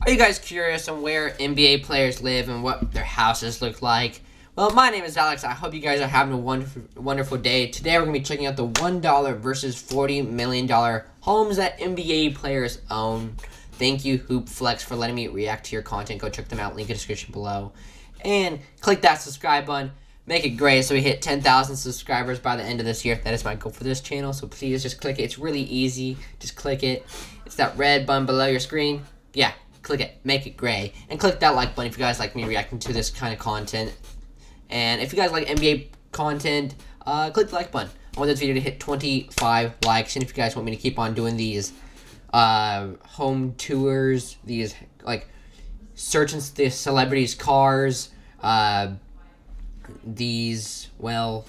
Are you guys curious on where NBA players live and what their houses look like? Well, my name is Alex. I hope you guys are having a wonderful day. Today we're going to be checking out the $1 versus $40 million homes that NBA players own. Thank you, HoopFlex, for letting me react to your content. Go check them out. Link in the description below. And click that subscribe button. Make it great so we hit 10,000 subscribers by the end of this year. That is my goal for this channel. So please just click it. It's really easy. Just click it. It's that red button below your screen. Yeah, click it. Make it gray. And click that like button if you guys like me reacting to this kind of content. And if you guys like NBA content, click the like button. I want this video to hit 25 likes. And if you guys want me to keep on doing these home tours, these like searching the celebrities' cars, these home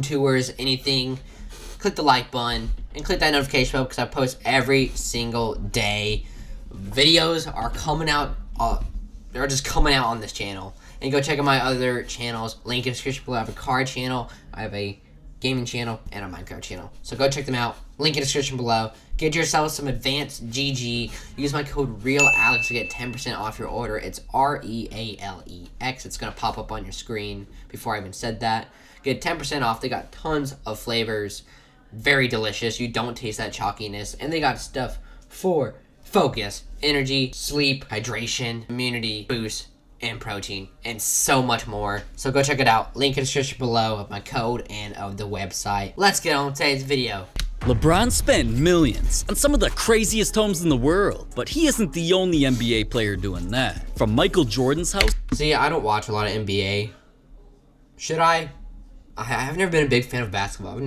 tours, anything, click the like button and click that notification bell because I post every single day. Videos are coming out, they're just coming out on this channel. And go check out my other channels. Link in the description below. I have a car channel, I have a gaming channel, and a Minecraft channel. So go check them out. Link in the description below. Get yourself some advanced GG. Use my code REALALEX to get 10% off your order. It's REALEX. It's going to pop up on your screen before I even said that. Get 10% off. They got tons of flavors. Very delicious. You don't taste that chalkiness. And they got stuff for focus, energy, sleep, hydration, immunity, boost, and protein, and so much more. So go check it out. Link in the description below of my code and of the website. Let's get on with today's video. LeBron spent millions on some of the craziest homes in the world, but he isn't the only NBA player doing that. From Michael Jordan's house. See, I don't watch a lot of NBA. Should I? I've never been a big fan of basketball.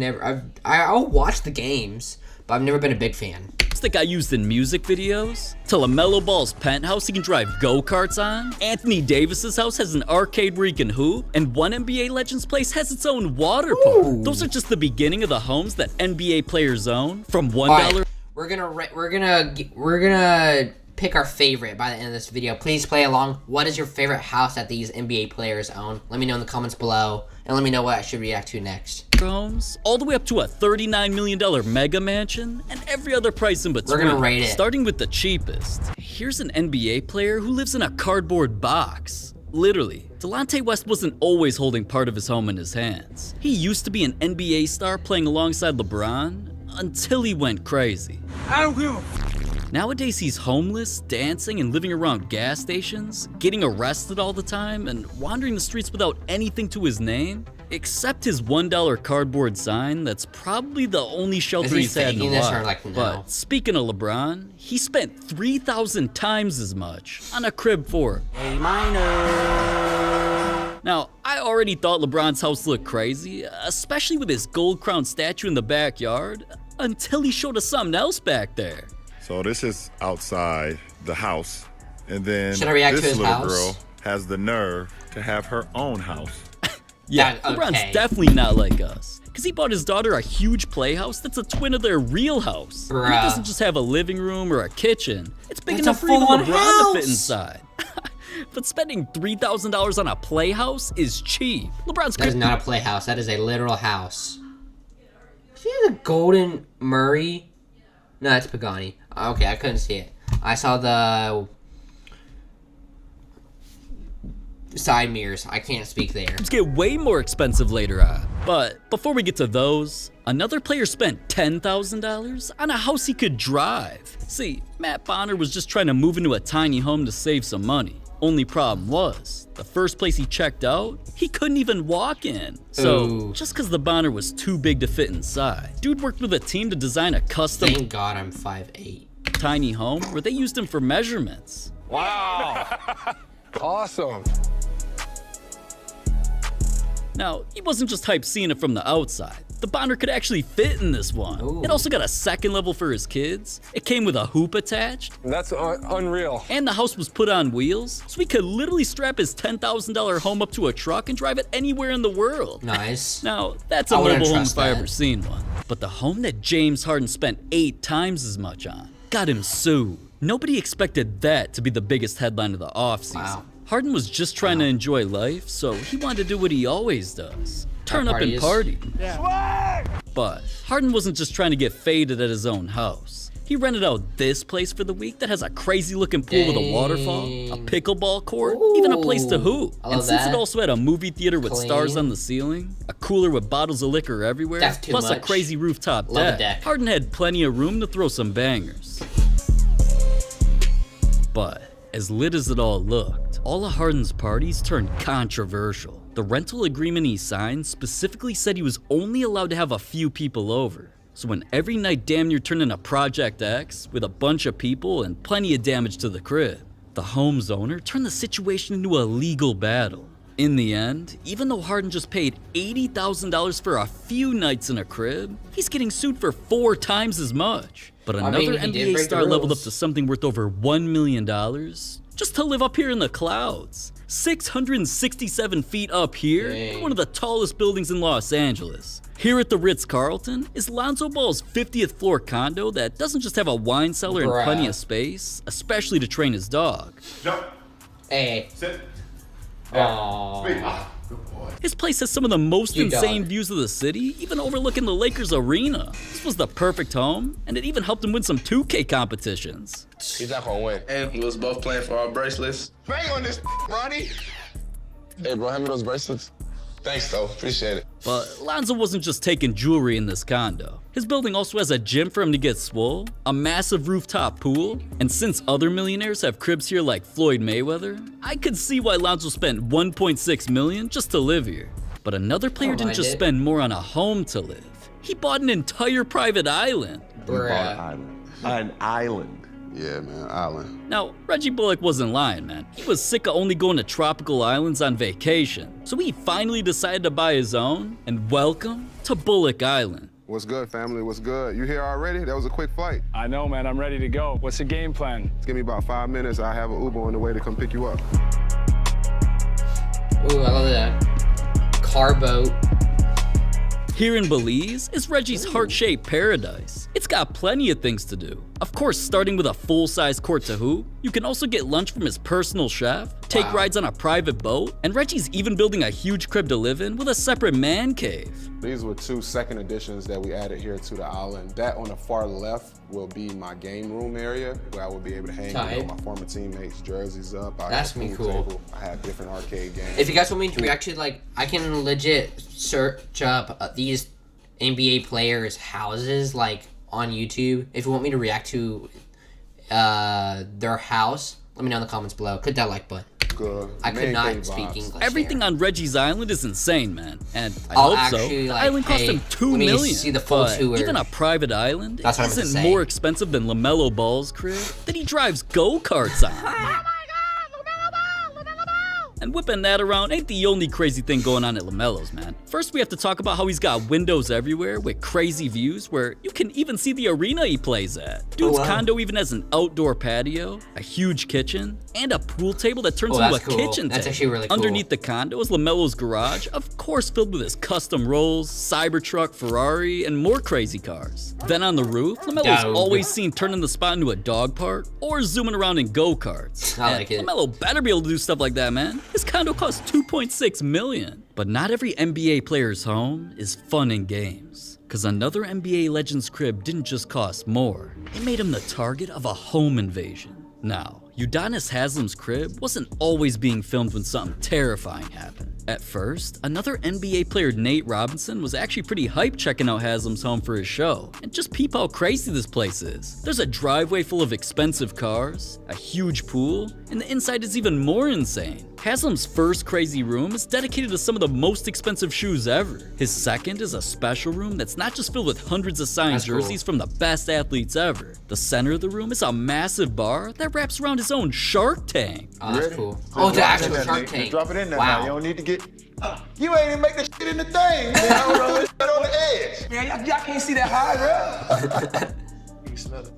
I'll watch the games, but I've never been a big fan. That got used in music videos, to LaMelo Ball's penthouse he can drive go-karts on, Anthony Davis's house has an arcade where he can hoop, and one NBA legend's place has its own water park. Those are just the beginning of the homes that NBA players own. From $1. Right, we're gonna pick our favorite by the end of this video. Please play along. What is your favorite house that these NBA players own? Let me know in the comments below, and let me know what I should react to next. Homes, all the way up to a $39 million mega mansion, and every other price in between. We're gonna rate it. Starting with the cheapest. Here's an NBA player who lives in a cardboard box. Literally, Delonte West wasn't always holding part of his home in his hands. He used to be an NBA star playing alongside LeBron until he went crazy. I don't give a Nowadays, he's homeless, dancing, and living around gas stations, getting arrested all the time, and wandering the streets without anything to his name, except his $1 cardboard sign that's probably the only shelter he's had in a while. Like, no. But speaking of LeBron, he spent 3,000 times as much on a crib for A minor. Now, I already thought LeBron's house looked crazy, especially with his gold-crowned statue in the backyard, until he showed us something else back there. So this is outside the house, and then Should I react this to his little house? girl has the nerve to have her own house. Yeah, Okay. LeBron's definitely not like us, because he bought his daughter a huge playhouse that's a twin of their real house. And it Bruh. doesn't just have a living room or a kitchen, it's big It's enough a for even full-on LeBron to fit house. inside. But spending $3,000 on a playhouse is cheap. LeBron's That is not a playhouse. That is a literal house. She has a golden Murray. No, that's Pagani. Okay, I couldn't see it. I saw the side mirrors. I can't speak there. get way more expensive later on. But before we get to those, another player spent $10,000 on a house he could drive. See, Matt Bonner was just trying to move into a tiny home to save some money. Only problem was, the first place he checked out, he couldn't even walk in. So, Ooh. just because the Bonner was too big to fit inside, dude worked with a team to design a custom Thank God I'm 5'8". tiny home where they used him for measurements. Wow. Awesome. Now, he wasn't just hyped seeing it from the outside. The Bonner could actually fit in this one. Ooh. It also got a second level for his kids. It came with a hoop attached. That's unreal. And the house was put on wheels, so he could literally strap his $10,000 home up to a truck and drive it anywhere in the world. Nice. Now, that's a I wouldn't mobile home trust if I that. ever seen one. But the home that James Harden spent 8 times as much on got him sued. Nobody expected that to be the biggest headline of the offseason. Wow. Harden was just trying to enjoy life, so he wanted to do what he always does. Turn up and parties. party. But Harden wasn't just trying to get faded at his own house. He rented out this place for the week that has a crazy looking pool with a waterfall, a pickleball court, even a place to hoop. I love And since that. it also had a movie theater with stars Clean. on the ceiling, a cooler with bottles of liquor everywhere, That's too plus a much. crazy rooftop Love a deck, deck. Harden had plenty of room to throw some bangers. But as lit as it all looked, all of Harden's parties turned controversial. The rental agreement he signed specifically said he was only allowed to have a few people over. So when every night damn near turned into Project X with a bunch of people and plenty of damage to the crib, the home's owner turned the situation into a legal battle. In the end, even though Harden just paid $80,000 for a few nights in a crib, he's getting sued for 4 times as much. But another he did NBA break the star leveled up rules. to something worth over $1 million just to live up here in the clouds. 667 feet up here in Dang. one of the tallest buildings in Los Angeles. Here at the Ritz-Carlton is Lonzo Ball's 50th floor condo that doesn't just have a wine cellar and Bruh. plenty of space, especially to train his dog. Jump. Hey. Sit. Aww. Speak. Ah, good boy. His place has some of the most Cute insane dog. views of the city, even overlooking the Lakers arena. This was the perfect home, and it even helped him win some 2K competitions. He's not gonna win. And we was both playing for our bracelets. Bang on this, Ronnie. Hey, bro, hand me those bracelets. Thanks, though. Appreciate it. But Lonzo wasn't just taking jewelry in this condo. His building also has a gym for him to get swole, a massive rooftop pool, and since other millionaires have cribs here like Floyd Mayweather, I could see why Lonzo spent $1.6 million just to live here. But another player Don't didn't mind just it. spend more on a home to live. He bought an entire private island. Bruh. An island. Yeah, man, island. Now, Reggie Bullock wasn't lying, man. He was sick of only going to tropical islands on vacation. So he finally decided to buy his own, and welcome to Bullock Island. What's good, family? What's good? You here already? That was a quick flight. I know, man. I'm ready to go. What's the game plan? Just give me about 5 minutes. I have an Uber on the way to come pick you up. Ooh, I love that. Car boat. Here in Belize is Reggie's heart-shaped paradise. It's got plenty of things to do. Of course, starting with a full-size court to hoop, you can also get lunch from his personal chef, take Wow. rides on a private boat, and Reggie's even building a huge crib to live in with a separate man cave. These were 2 second additions that we added here to the island. That on the far left will be my game room area where I will be able to hang Tight. my former teammates' jerseys up. I That's have a me pool cool. table. I have different arcade games. If you guys want me to react to, like, I can legit search up these NBA players' houses, like, on YouTube. If you want me to react to their house, let me know in the comments below. Click that like button. Good. I could Man not cave speak vibes. English. Everything there. on Reggie's Island is insane, man. And I I'll hope so. actually, The like, island cost hey, him $2 let me million. see the full But tour. even a private island That's what I meant to isn't say. more expensive than LaMelo Ball's crib that he drives go-karts on. And whipping that around ain't the only crazy thing going on at LaMelo's, man. First, we have to talk about how he's got windows everywhere with crazy views where you can even see the arena he plays at. Dude's wow. condo even has an outdoor patio, a huge kitchen, and a pool table that turns Oh, into a that's cool. kitchen That's table. actually really cool. Underneath the condo is LaMelo's garage, of course filled with his custom Rolls, Cybertruck, Ferrari, and more crazy cars. Then on the roof, LaMelo's Dog. always seen turning the spot into a dog park or zooming around in go-karts. I And like it. LaMelo better be able to do stuff like that, man. His condo costs $2.6 million. But not every NBA player's home is fun and games. Cause another NBA legend's crib didn't just cost more, it made him the target of a home invasion. Now, Udonis Haslem's crib wasn't always being filmed when something terrifying happened. At first, another NBA player, Nate Robinson, was actually pretty hyped checking out Haslem's home for his show. And just peep how crazy this place is. There's a driveway full of expensive cars, a huge pool, and the inside is even more insane. Haslem's first crazy room is dedicated to some of the most expensive shoes ever. His second is a special room that's not just filled with hundreds of signed That's cool. jerseys from the best athletes ever. The center of the room is a massive bar that wraps around his own Shark Tank. Oh, that's Ready? cool. Just Oh, the drop it actual in there, Shark Nick. Tank. Just drop it in there Wow. now. You don't need to get. You ain't even make the shit in the thing. Man, I don't know this shit on the edge. Man, y'all can't see that high, bro. You smell it.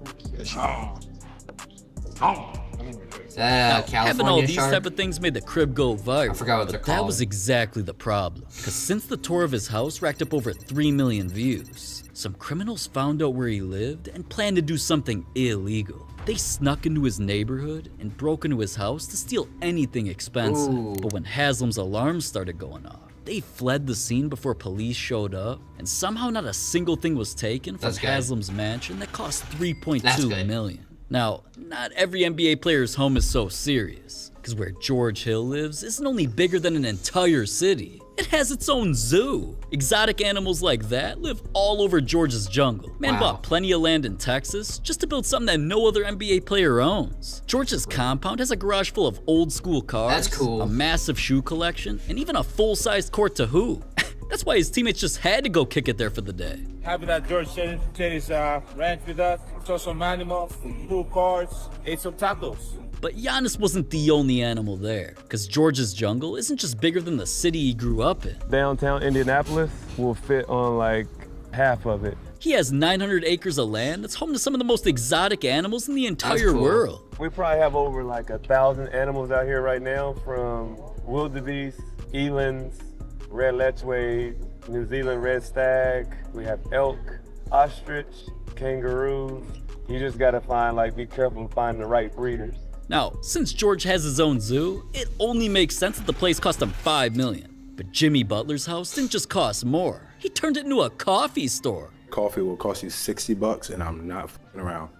Is that a Having all California these shark? type of things made the crib go viral. I forgot what but they're that called. was exactly the problem. Because since the tour of his house racked up over 3 million views, some criminals found out where he lived and planned to do something illegal. They snuck into his neighborhood and broke into his house to steal anything expensive. Ooh. But when Haslem's alarms started going off, they fled the scene before police showed up, and somehow not a single thing was taken from That's good. Haslam's mansion that cost That's $3.2 good. million. Now, not every NBA player's home is so serious, because where George Hill lives isn't only bigger than an entire city, it has its own zoo. Exotic animals like that live all over George's jungle. Man Wow. bought plenty of land in Texas just to build something that no other NBA player owns. George's compound has a garage full of old school cars, That's cool. a massive shoe collection, and even a full-sized court to hoop. That's why his teammates just had to go kick it there for the day. Happy that George shared his ranch with us, saw some animals, cool cars, ate some tacos. But Giannis wasn't the only animal there, because George's jungle isn't just bigger than the city he grew up in. Downtown Indianapolis will fit on like half of it. He has 900 acres of land that's home to some of the most exotic animals in the entire cool. world. We probably have over like 1,000 animals out here right now, from wildebeest, elands, red lechwe, New Zealand red stag. We have elk, ostrich, kangaroos. You just gotta be careful and find the right breeders. Now, since George has his own zoo, it only makes sense that the place cost him $5 million. But Jimmy Butler's house didn't just cost more. He turned it into a coffee store. Coffee will cost you $60 and I'm not f***ing around.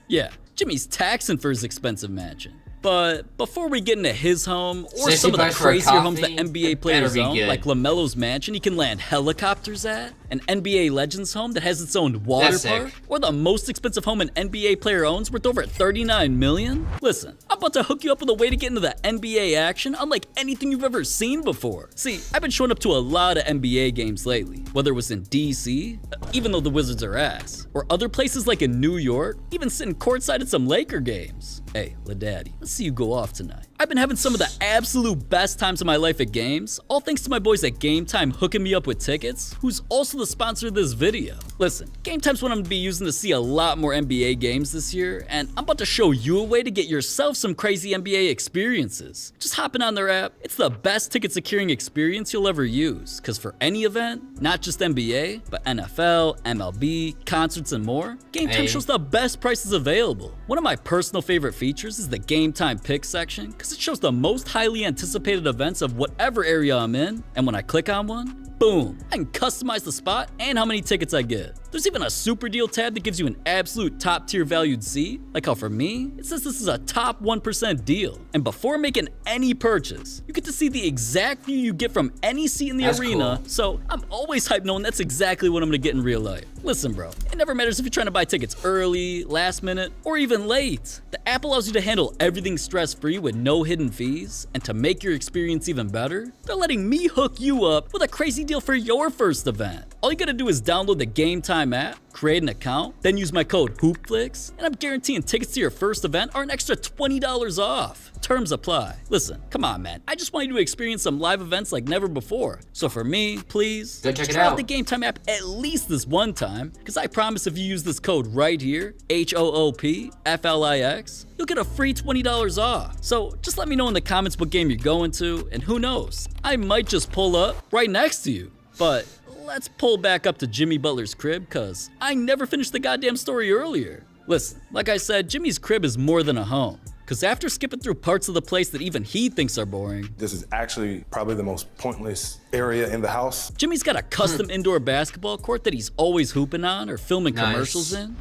Yeah, Jimmy's taxing for his expensive mansion. But before we get into his home, or 60 some of the bucks for a crazier homes that coffee? NBA players Better be own, good. like LaMelo's mansion he can land helicopters at, an NBA Legends home that has its own water That's park, sick. or the most expensive home an NBA player owns worth over $39 million? Listen, I'm about to hook you up with a way to get into the NBA action unlike anything you've ever seen before. See, I've been showing up to a lot of NBA games lately, whether it was in DC, even though the Wizards are ass, or other places like in New York, even sitting courtside at some Laker games. Hey, LaDaddy, let's see you go off tonight. I've been having some of the absolute best times of my life at games, all thanks to my boys at Game Time hooking me up with tickets, who's also the sponsor of this video. Listen, Game Time's what I'm gonna be using to see a lot more NBA games this year, and I'm about to show you a way to get yourself some crazy NBA experiences. Just hopping on their app, it's the best ticket securing experience you'll ever use, cause for any event, not just NBA, but NFL, MLB, concerts, and more, Game Time Hey. shows the best prices available. One of my personal favorite features is the Game Time Picks section, because it shows the most highly anticipated events of whatever area I'm in, and when I click on one, boom, I can customize the spot and how many tickets I get. There's even a super deal tab that gives you an absolute top tier valued seat, like how for me, it says this is a top 1% deal. And before making any purchase, you get to see the exact view you get from any seat in the That's arena, cool. so I'm always hyped knowing that's exactly what I'm gonna get in real life. Listen bro, it never matters if you're trying to buy tickets early, last minute, or even late. The app allows you to handle everything stress-free with no hidden fees, and to make your experience even better, they're letting me hook you up with a crazy deal for your first event. All you gotta do is download the Game Time app, create an account, then use my code HoopFlix, and I'm guaranteeing tickets to your first event are an extra $20 off. Terms apply. Listen, come on man, I just want you to experience some live events like never before. So for me, please, Go check it try out out. the Game Time app at least this one time, because I promise if you use this code right here, HOOPFLIX, you'll get a free $20 off. So just let me know in the comments what game you're going to, and who knows, I might just pull up right next to you. But let's pull back up to Jimmy Butler's crib, cause I never finished the goddamn story earlier. Listen, like I said, Jimmy's crib is more than a home. Cause after skipping through parts of the place that even he thinks are boring, This is actually probably the most pointless area in the house. Jimmy's got a custom indoor basketball court that he's always hooping on or filming Nice. commercials in.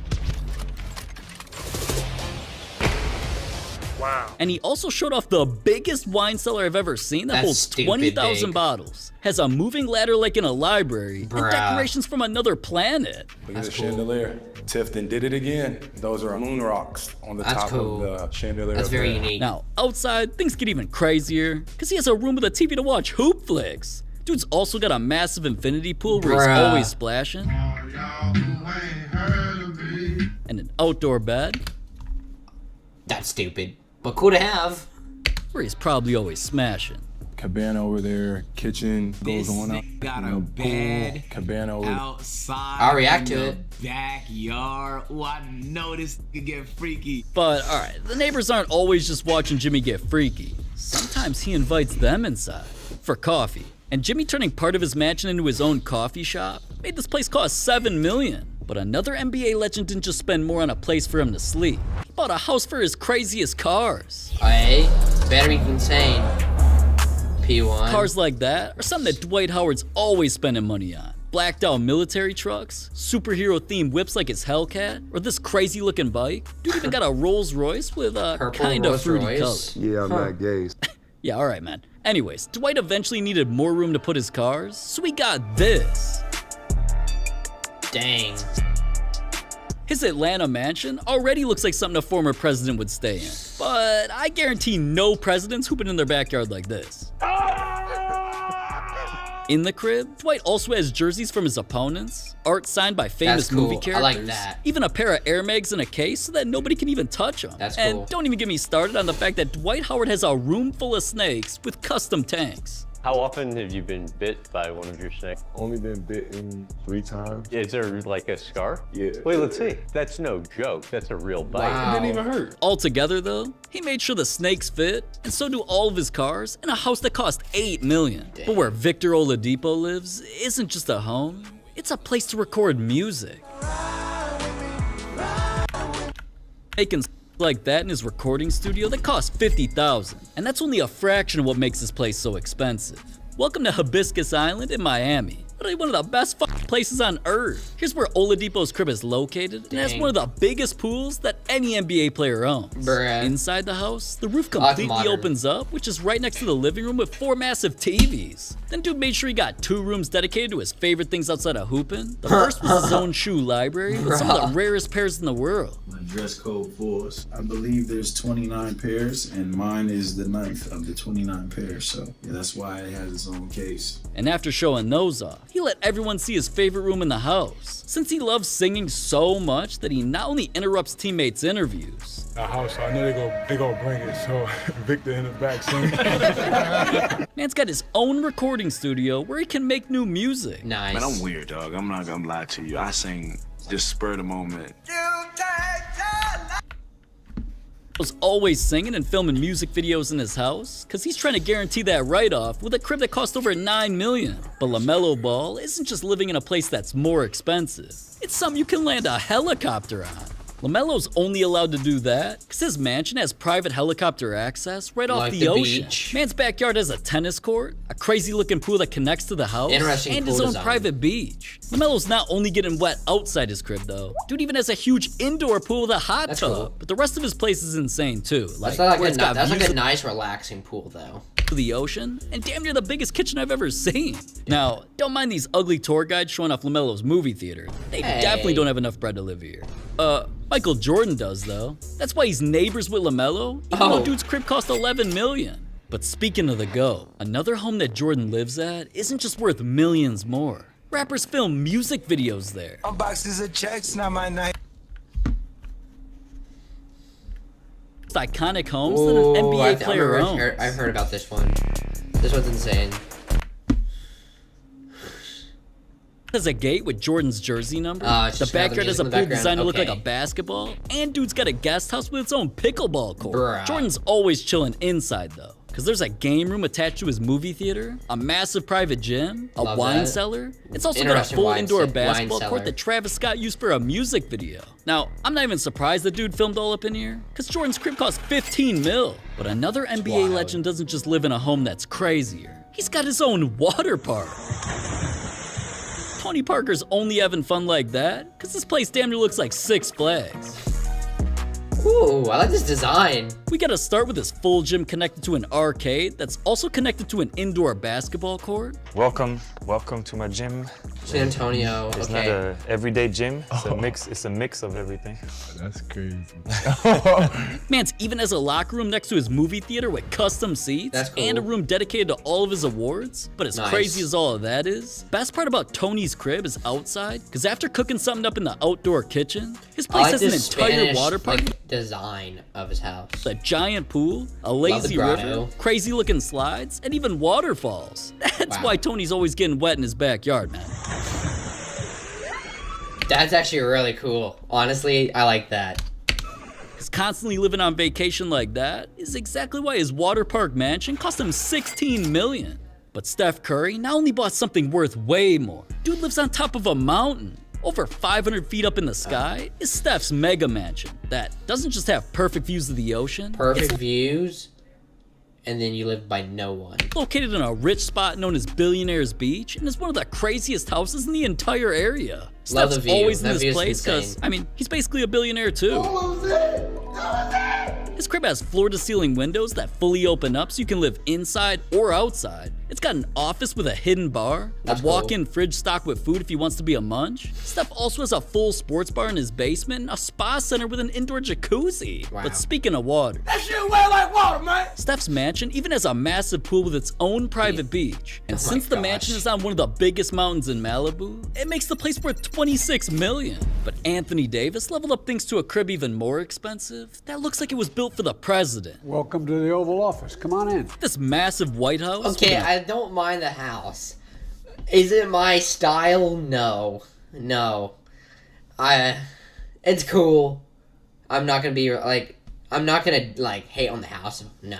Wow. And he also showed off the biggest wine cellar I've ever seen that That's holds stupid 20,000 big. bottles, has a moving ladder like in a library, and Bruh. decorations from another planet. Look at the chandelier. Tifton did it again. Those are moon rocks on the That's top cool. of the chandelier. That's up very there. unique. Now, outside, things get even crazier, because he has a room with a TV to watch hoop flicks. Dude's also got a massive infinity pool where he's Bruh. always splashing, and an outdoor bed That's stupid, but cool to have. where he's probably always smashing. Cabana over there, kitchen goes on out. got a pool, bed cabana over outside. I'll react in to the it. Backyard. Oh, I know this could get freaky. But alright, the neighbors aren't always just watching Jimmy get freaky. Sometimes he invites them inside for coffee. And Jimmy turning part of his mansion into his own coffee shop made this place cost $7 million. But another NBA legend didn't just spend more on a place for him to sleep. He bought a house for his craziest cars. Hey, better be insane. P1. Cars like that are something that Dwight Howard's always spending money on. Blacked out military trucks, superhero themed whips like his Hellcat, or this crazy looking bike. Dude even got a Rolls Royce with a Purple kind of Rolls fruity color. Royce? Yeah, I'm not gay. Yeah, alright, man. Anyways, Dwight eventually needed more room to put his cars, so he got this. Dang. His Atlanta mansion already looks like something a former president would stay in. But I guarantee no president's hooping in their backyard like this. In the crib, Dwight also has jerseys from his opponents, art signed by famous That's cool. movie I characters, like that. even a pair of Air Mags in a case so that nobody can even touch them. That's and cool. don't even get me started on the fact that Dwight Howard has a room full of snakes with custom tanks. How often have you been bit by one of your snakes? Only been bitten 3 times. Is there like a scar? Yeah. Wait, let's see. That's no joke. That's a real bite. Wow. It didn't even hurt. Altogether though, he made sure the snakes fit, and so do all of his cars, in a house that cost $8 million. But where Victor Oladipo lives isn't just a home, it's a place to record music. Making like that in his recording studio that cost $50,000, and that's only a fraction of what makes this place so expensive. Welcome to Hibiscus Island in Miami. Literally one of the best fucking places on earth. Here's where Oladipo's crib is located, and has Dang. one of the biggest pools that any NBA player owns. Bruh. Inside the house, the roof like completely modern. opens up, which is right next to the living room with 4 massive TVs. Then dude made sure he got 2 rooms dedicated to his favorite things outside of hooping. The first was his own shoe library with some of the rarest pairs in the world. My dress code for us. I believe there's 29 pairs, and mine is the 9th of the 29 pairs. So yeah, that's why it has its own case. And after showing those off, he let everyone see his favorite room in the house, since he loves singing so much that he not only interrupts teammates' interviews. The house, so I know they gonna bring it. So Victor in the back singing. Man's got his own recording studio where he can make new music. Nice. Man, I'm weird, dog. I'm not gonna lie to you. I sing just spur of the moment. Was always singing and filming music videos in his house, cause he's trying to guarantee that write-off with a crib that cost over $9 million. But LaMelo Ball isn't just living in a place that's more expensive. It's something you can land a helicopter on. LaMelo's only allowed to do that because his mansion has private helicopter access right off Like the the ocean. beach. Man's backyard has a tennis court, a crazy looking pool that connects to the house, Interesting and pool his own design. private beach. LaMelo's not only getting wet outside his crib though, dude even has a huge indoor pool with a hot That's tub. cool. But the rest of his place is insane too. That's not like where a, it's got that's like views a nice, relaxing pool, though. to the ocean, and damn near the biggest kitchen I've ever seen. Now, don't mind these ugly tour guides showing off LaMelo's movie theater. They Hey. definitely don't have enough bread to live here. Michael Jordan does though. That's why he's neighbors with LaMelo, even though dude's crib cost $11 million. But speaking of the GOAT, another home that Jordan lives at isn't just worth millions more. Rappers film music videos there. Boxes of checks, not my night. It's iconic homes that Ooh, an NBA I've player owns. I've heard about this one. This one's insane. Has a gate with Jordan's jersey number. It's The just another backyard has a music in the pool background. designed to look like a Okay. basketball. And dude's got a guest house with its own pickleball court. Bruh. Jordan's always chilling inside though, because there's a game room attached to his movie theater, a massive private gym, a Love wine that. cellar. It's also got a Interesting full wine indoor wine basketball cellar. court that Travis Scott used for a music video. Now, I'm not even surprised the dude filmed all up in here, because Jordan's crib cost 15 mil. But another NBA wild. legend doesn't just live in a home that's crazier. He's got his own water park. Tony Parker's only having fun like that because this place damn near looks like Six Flags. Ooh, I like this design. We gotta start with this full gym connected to an arcade that's also connected to an indoor basketball court. Welcome to my gym. San Antonio, It's okay. not a everyday gym. It's a mix. It's a mix of everything. That's crazy. Man's even has a locker room next to his movie theater with custom seats That's cool. and a room dedicated to all of his awards. But as Nice. crazy as all of that is, best part about Tony's crib is outside, because after cooking something up in the outdoor kitchen, his I place like has an this entire Spanish, water park. like, design of his house. A giant pool, a lazy grotto. river, crazy looking slides, and even waterfalls. That's Wow. why Tony's always getting wet in his backyard, man. That's actually really cool. Honestly, I like that. Because constantly living on vacation like that is exactly why his water park mansion cost him $16 million. But Steph Curry not only bought something worth way more, dude lives on top of a mountain. Over 500 feet up in the sky is Steph's mega mansion that doesn't just have perfect views of the ocean. Perfect views. and then you live by no one. Located in a rich spot known as Billionaire's Beach, and is one of the craziest houses in the entire area. Love Steph's the view. always in That this view is place because, insane. I mean, he's basically a billionaire too. His crib has floor-to-ceiling windows that fully open up so you can live inside or outside. It's got an office with a hidden bar, That's a walk-in fridge stocked with food if he wants to be a munch. Steph also has a full sports bar in his basement and a spa center with an indoor jacuzzi. Wow. But speaking of water, That shit wet like water, man. Steph's mansion even has a massive pool with its own private beach. And Oh my since the gosh. mansion is on one of the biggest mountains in Malibu, it makes the place worth $26 million. But Anthony Davis leveled up things to a crib even more expensive. That looks like it was built for the president. Welcome to the Oval Office. Come on in. This massive White House. Okay, with an- I don't mind the house. Is it my style? No. No. It's cool. I'm not gonna be like, I'm not gonna like hate on the house. No.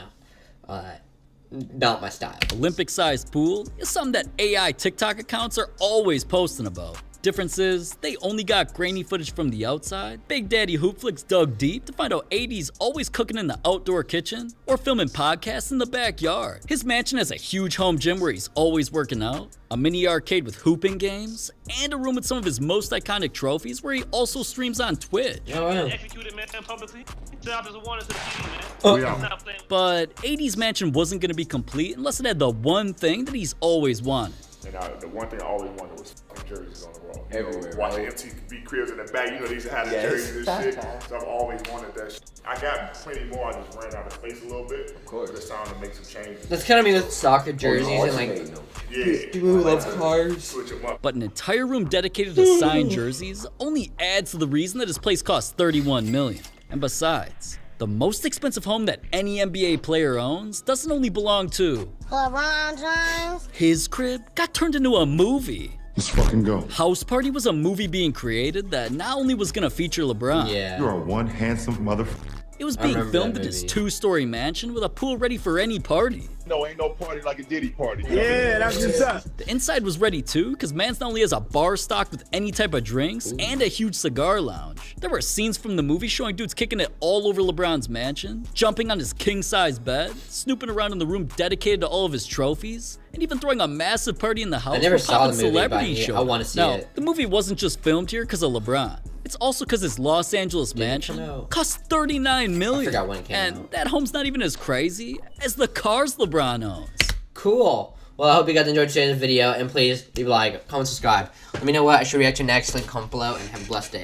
Not my style. Olympic-sized pool is something that AI TikTok accounts are always posting about. Difference is, they only got grainy footage from the outside. Big Daddy Hoopflix dug deep to find out AD's always cooking in the outdoor kitchen or filming podcasts in the backyard. His mansion has a huge home gym where he's always working out, a mini arcade with hooping games, and a room with some of his most iconic trophies where he also streams on Twitch. Executed, man, publicly. Job is a warning to the TV, man. Stop playing. But AD's mansion wasn't going to be complete unless it had the one thing that he's always wanted. And the one thing I always wanted was fucking jerseys on the wall. Everywhere, Watching right? MTV Cribs in the back, you know, they used to have the Yes. jerseys and shit. So I've always wanted that shit. I got plenty more, I just ran out of space a little bit. Of course. But it's time to make some changes. That's kind of me with soccer jerseys and like Yeah. people who love cars. Switch them up. But an entire room dedicated to signed jerseys only adds to the reason that his place costs $31 million. And besides, the most expensive home that any NBA player owns doesn't only belong to LeBron James. his crib, got turned into a movie. Let's fucking go. House Party was a movie being created that not only was gonna feature LeBron, Yeah. You are one handsome motherfucker. it was I being remember filmed that at his movie. 2-story mansion with a pool ready for any party. No, ain't no party like a Diddy party. Yeah, that's what's up. The inside was ready too, because Mans not only has a bar stocked with any type of drinks and a huge cigar lounge. There were scenes from the movie showing dudes kicking it all over LeBron's mansion, jumping on his king-size bed, snooping around in the room dedicated to all of his trophies, and even throwing a massive party in the house never where saw poppin' the movie, but celebrities yeah, showed I up. wanna see Now, it. the movie wasn't just filmed here because of LeBron. It's also because his Los Angeles come mansion out? cost $39 million. I forgot when it came and out. that home's not even as crazy as the cars LeBron owns. Cool. Well, I hope you guys enjoyed today's video, and please leave a like, comment, subscribe. Let me know what I should react to next. Link comment below, and have a blessed day.